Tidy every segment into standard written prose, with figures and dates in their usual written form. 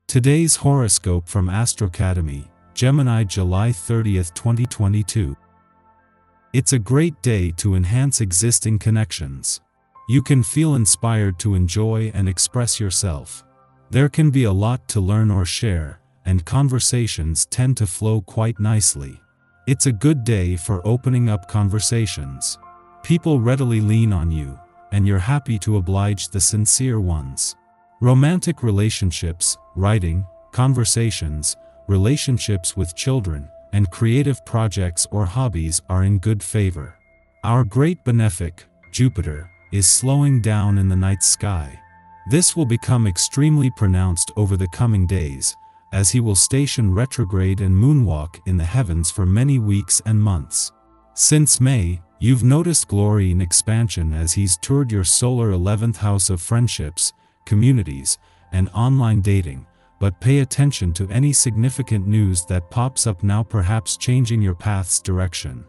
Today's horoscope from Astrocademy, Gemini, July 30th, 2022. It's a great day to enhance existing connections. You can feel inspired to enjoy and express yourself. There can be a lot to learn or share, and conversations tend to flow quite nicely. It's a good day for opening up conversations. People readily lean on you, and you're happy to oblige the sincere ones. Romantic relationships, writing, conversations, relationships with children, and creative projects or hobbies are in good favor. Our great benefic, Jupiter, is slowing down in the night sky. This will become extremely pronounced over the coming days, as he will station retrograde and moonwalk in the heavens for many weeks and months. Since May, you've noticed glory in expansion as he's toured your solar 11th house of friendships, communities, and online dating, but pay attention to any significant news that pops up now, perhaps changing your path's direction.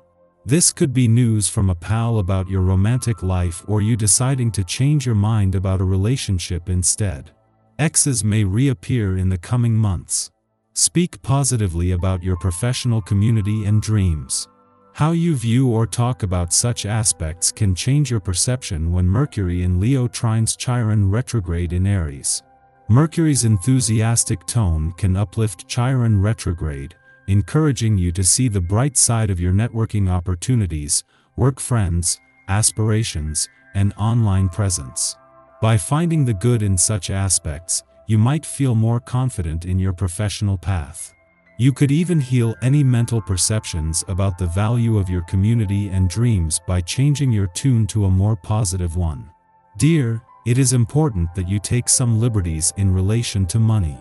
This could be news from a pal about your romantic life or you deciding to change your mind about a relationship instead. Exes may reappear in the coming months. Speak positively about your professional community and dreams. How you view or talk about such aspects can change your perception when Mercury in Leo trines Chiron retrograde in Aries. Mercury's enthusiastic tone can uplift Chiron retrograde, encouraging you to see the bright side of your networking opportunities, work friends, aspirations, and online presence. By finding the good in such aspects, you might feel more confident in your professional path. You could even heal any mental perceptions about the value of your community and dreams by changing your tune to a more positive one. Dear, it is important that you take some liberties in relation to money.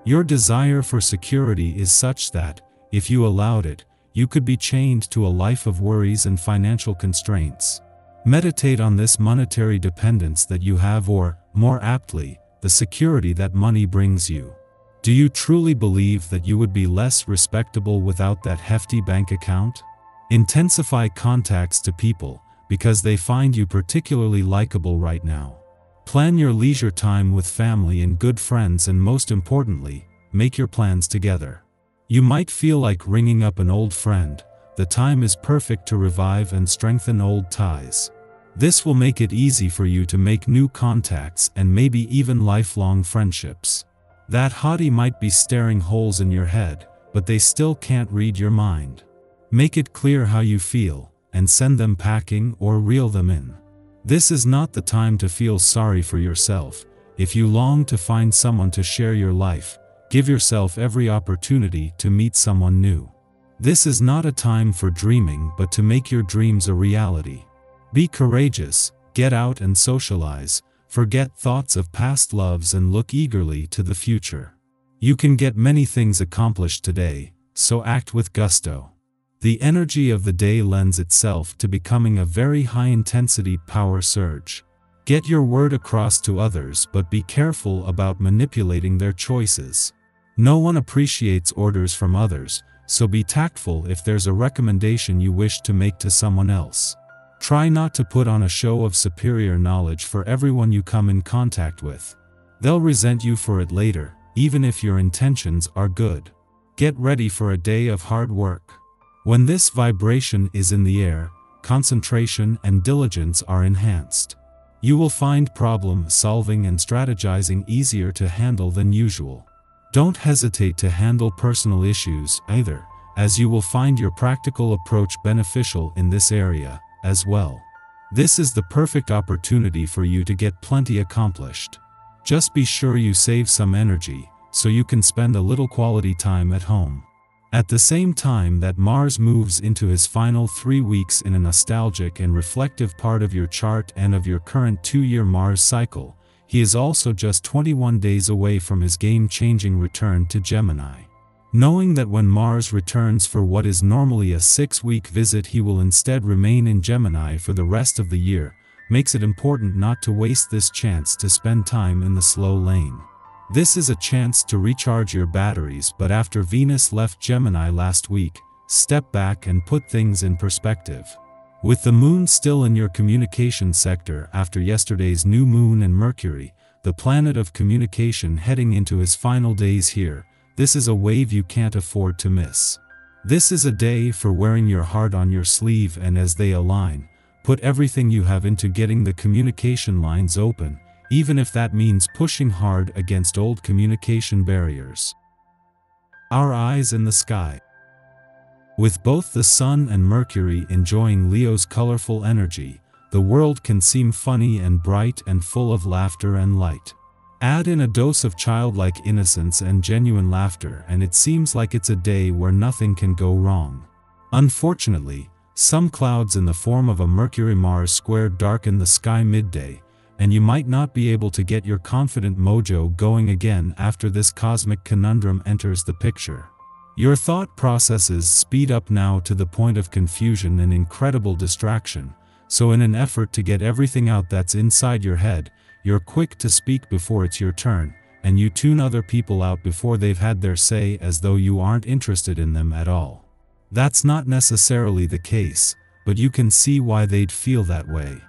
Your desire for security is such that, if you allowed it, you could be chained to a life of worries and financial constraints. Meditate on this monetary dependence that you have, or, more aptly, the security that money brings you. Do you truly believe that you would be less respectable without that hefty bank account? Intensify contacts to people, because they find you particularly likable right now. Plan your leisure time with family and good friends, and most importantly, make your plans together. You might feel like ringing up an old friend. The time is perfect to revive and strengthen old ties. This will make it easy for you to make new contacts and maybe even lifelong friendships. That hottie might be staring holes in your head, but they still can't read your mind. Make it clear how you feel, and send them packing or reel them in. This is not the time to feel sorry for yourself. If you long to find someone to share your life, give yourself every opportunity to meet someone new. This is not a time for dreaming, but to make your dreams a reality. Be courageous, get out and socialize. Forget thoughts of past loves and look eagerly to the future. You can get many things accomplished today, so act with gusto. The energy of the day lends itself to becoming a very high-intensity power surge. Get your word across to others, but be careful about manipulating their choices. No one appreciates orders from others, so be tactful if there's a recommendation you wish to make to someone else. Try not to put on a show of superior knowledge for everyone you come in contact with. They'll resent you for it later, even if your intentions are good. Get ready for a day of hard work. When this vibration is in the air, concentration and diligence are enhanced. You will find problem solving and strategizing easier to handle than usual. Don't hesitate to handle personal issues either, as you will find your practical approach beneficial in this area as well. This is the perfect opportunity for you to get plenty accomplished. Just be sure you save some energy, so you can spend a little quality time at home. At the same time that Mars moves into his final 3 weeks in a nostalgic and reflective part of your chart and of your current 2-year Mars cycle, he is also just 21 days away from his game-changing return to Gemini. Knowing that when Mars returns for what is normally a 6-week visit he will instead remain in Gemini for the rest of the year, makes it important not to waste this chance to spend time in the slow lane. This is a chance to recharge your batteries, but after Venus left Gemini last week, step back and put things in perspective. With the moon still in your communication sector after yesterday's new moon and Mercury, the planet of communication heading into his final days here. This is a wave you can't afford to miss. This is a day for wearing your heart on your sleeve, and as they align, put everything you have into getting the communication lines open, even if that means pushing hard against old communication barriers. Our eyes in the sky. With both the Sun and Mercury enjoying Leo's colorful energy, the world can seem funny and bright and full of laughter and light. Add in a dose of childlike innocence and genuine laughter, and it seems like it's a day where nothing can go wrong. Unfortunately, some clouds in the form of a Mercury-Mars square darken the sky midday, and you might not be able to get your confident mojo going again after this cosmic conundrum enters the picture. Your thought processes speed up now to the point of confusion and incredible distraction, so in an effort to get everything out that's inside your head, you're quick to speak before it's your turn, and you tune other people out before they've had their say, as though you aren't interested in them at all. That's not necessarily the case, but you can see why they'd feel that way.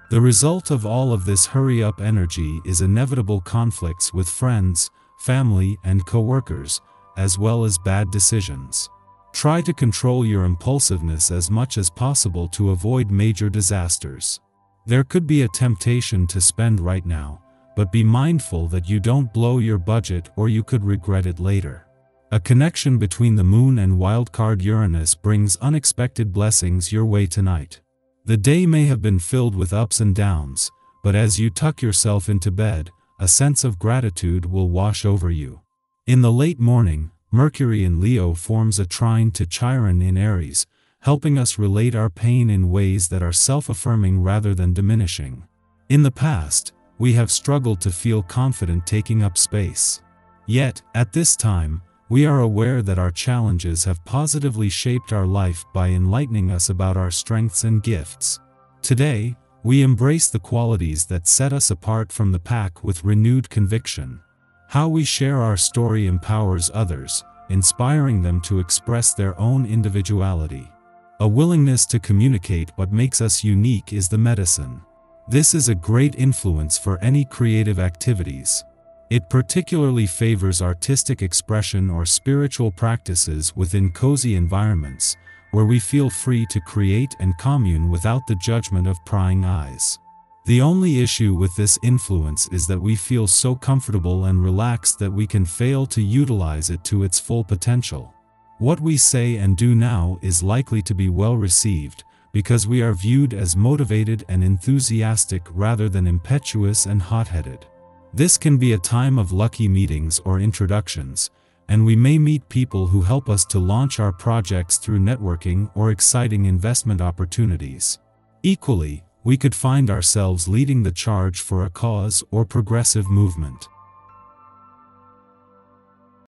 The result of all of this hurry-up energy is inevitable conflicts with friends, family, and co-workers, as well as bad decisions. Try to control your impulsiveness as much as possible to avoid major disasters. There could be a temptation to spend right now, but be mindful that you don't blow your budget or you could regret it later. A connection between the Moon and wildcard Uranus brings unexpected blessings your way tonight. The day may have been filled with ups and downs, but as you tuck yourself into bed, a sense of gratitude will wash over you. In the late morning, Mercury in Leo forms a trine to Chiron in Aries, helping us relate our pain in ways that are self-affirming rather than diminishing. In the past, we have struggled to feel confident taking up space. Yet, at this time, we are aware that our challenges have positively shaped our life by enlightening us about our strengths and gifts. Today, we embrace the qualities that set us apart from the pack with renewed conviction. How we share our story empowers others, inspiring them to express their own individuality. A willingness to communicate what makes us unique is the medicine. This is a great influence for any creative activities. It particularly favors artistic expression or spiritual practices within cozy environments, where we feel free to create and commune without the judgment of prying eyes. The only issue with this influence is that we feel so comfortable and relaxed that we can fail to utilize it to its full potential. What we say and do now is likely to be well received, because we are viewed as motivated and enthusiastic rather than impetuous and hot-headed. This can be a time of lucky meetings or introductions, and we may meet people who help us to launch our projects through networking or exciting investment opportunities. Equally, we could find ourselves leading the charge for a cause or progressive movement.